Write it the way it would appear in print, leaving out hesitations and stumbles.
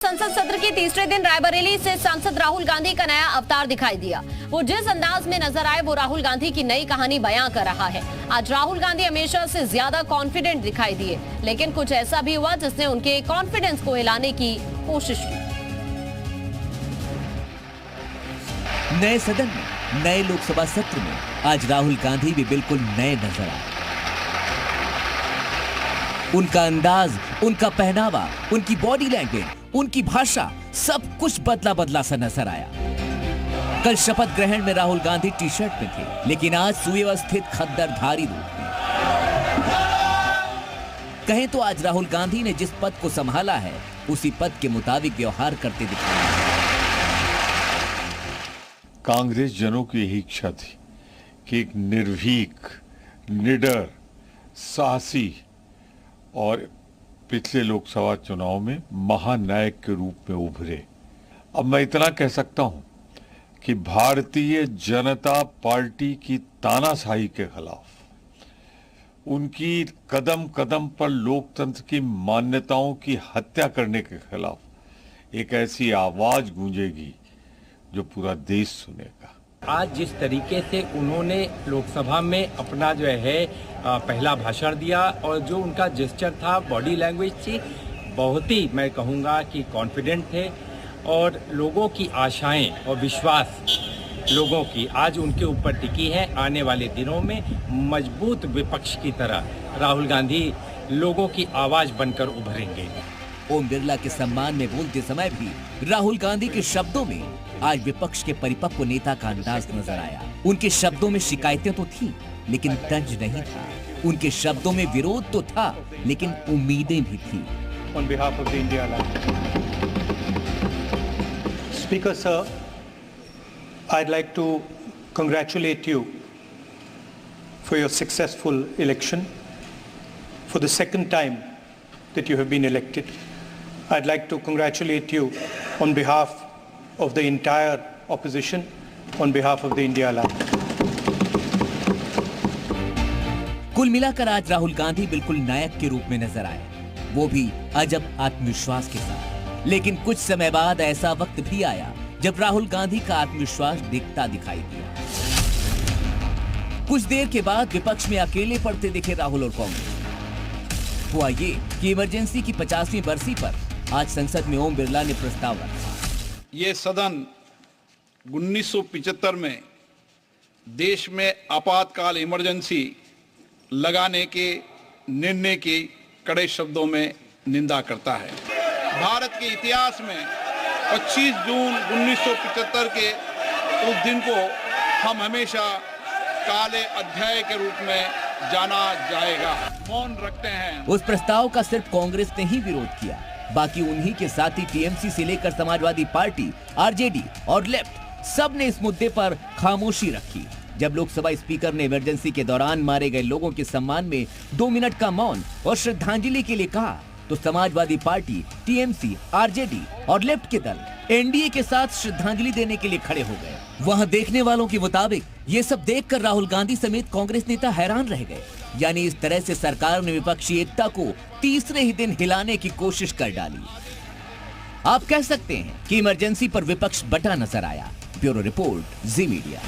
संसद सत्र के तीसरे दिन रायबरेली से सांसद राहुल गांधी का नया अवतार दिखाई दिया। वो जिस अंदाज में नजर आए वो राहुल गांधी की नई कहानी बयां कर रहा है। आज राहुल गांधी हमेशा से ज्यादा कॉन्फिडेंट दिखाई दिए, लेकिन कुछ ऐसा भी हुआ जिसने उनके कॉन्फिडेंस को हिलाने की कोशिश की। नए सदन में, नए लोकसभा सत्र में आज राहुल गांधी भी बिल्कुल नए नजर आए। उनका अंदाज, उनका पहनावा, उनकी बॉडी लैंग्वेज, उनकी भाषा, सब कुछ बदला बदला सा नजर आया। कल शपथ ग्रहण में राहुल गांधी टी शर्ट में थे, लेकिन आज सुव्यवस्थित खद्दरधारी रूप में। कहें तो आज राहुल गांधी ने जिस पद को संभाला है उसी पद के मुताबिक व्यवहार करते दिखाया। कांग्रेस जनों की यही इच्छा थी कि एक निर्भीक, निडर, साहसी और पिछले लोकसभा चुनाव में महानायक के रूप में उभरे। अब मैं इतना कह सकता हूं कि भारतीय जनता पार्टी की तानाशाही के खिलाफ, उनकी कदम कदम पर लोकतंत्र की मान्यताओं की हत्या करने के खिलाफ एक ऐसी आवाज गूंजेगी जो पूरा देश सुनेगा। आज जिस तरीके से उन्होंने लोकसभा में अपना जो है पहला भाषण दिया और जो उनका जेस्चर था, बॉडी लैंग्वेज थी, बहुत ही मैं कहूँगा कि कॉन्फिडेंट थे और लोगों की आशाएं और विश्वास लोगों की आज उनके ऊपर टिकी है। आने वाले दिनों में मजबूत विपक्ष की तरह राहुल गांधी लोगों की आवाज बनकर उभरेंगे। ओम बिरला के सम्मान में बोलते समय भी राहुल गांधी के शब्दों में आज विपक्ष के परिपक्व नेता का अंदाज नजर आया। उनके शब्दों में शिकायतें तो थी, लेकिन तंज नहीं था। उनके शब्दों में विरोध तो था, लेकिन उम्मीदें भी थी। On behalf of the India Alliance, Speaker Sir, I'd like to congratulate you for your successful election. For the second time that you have been elected, I'd like to congratulate you on behalf of the entire opposition, on behalf of the India Alliance. कुल मिलाकर आज राहुल गांधी बिल्कुल नायक के रूप में नजर आए, वो भी अजब आत्मविश्वास के साथ। लेकिन कुछ समय बाद ऐसा वक्त भी आया जब राहुल गांधी का आत्मविश्वास दिखता दिखाई दिया। कुछ देर के बाद विपक्ष में अकेले पड़ते दिखे राहुल और कांग्रेस। हुआ ये कि इमरजेंसी की 50वीं बरसी पर आज संसद में ओम बिरला ने प्रस्ताव रखा। ये सदन 1975 में देश में आपातकाल इमरजेंसी लगाने के निर्णय की कड़े शब्दों में निंदा करता है। भारत के इतिहास में 25 जून 1975 के उस दिन को हम हमेशा काले अध्याय के रूप में जाना जाएगा। मौन रखते हैं। उस प्रस्ताव का सिर्फ कांग्रेस ने ही विरोध किया, बाकी उन्हीं के साथी टीएमसी से लेकर समाजवादी पार्टी, आरजेडी और लेफ्ट सब ने इस मुद्दे पर खामोशी रखी। जब लोकसभा स्पीकर ने इमरजेंसी के दौरान मारे गए लोगों के सम्मान में 2 मिनट का मौन और श्रद्धांजलि के लिए कहा, तो समाजवादी पार्टी, टीएमसी, आरजेडी और लेफ्ट के दल एनडीए के साथ श्रद्धांजलि देने के लिए खड़े हो गए। वहां देखने वालों के मुताबिक ये सब देखकर राहुल गांधी समेत कांग्रेस नेता हैरान रह गए। यानी इस तरह से सरकार ने विपक्षी एकता को तीसरे ही दिन हिलाने की कोशिश कर डाली। आप कह सकते हैं कि इमरजेंसी पर विपक्ष बटा नजर आया। ब्यूरो रिपोर्ट, जी मीडिया।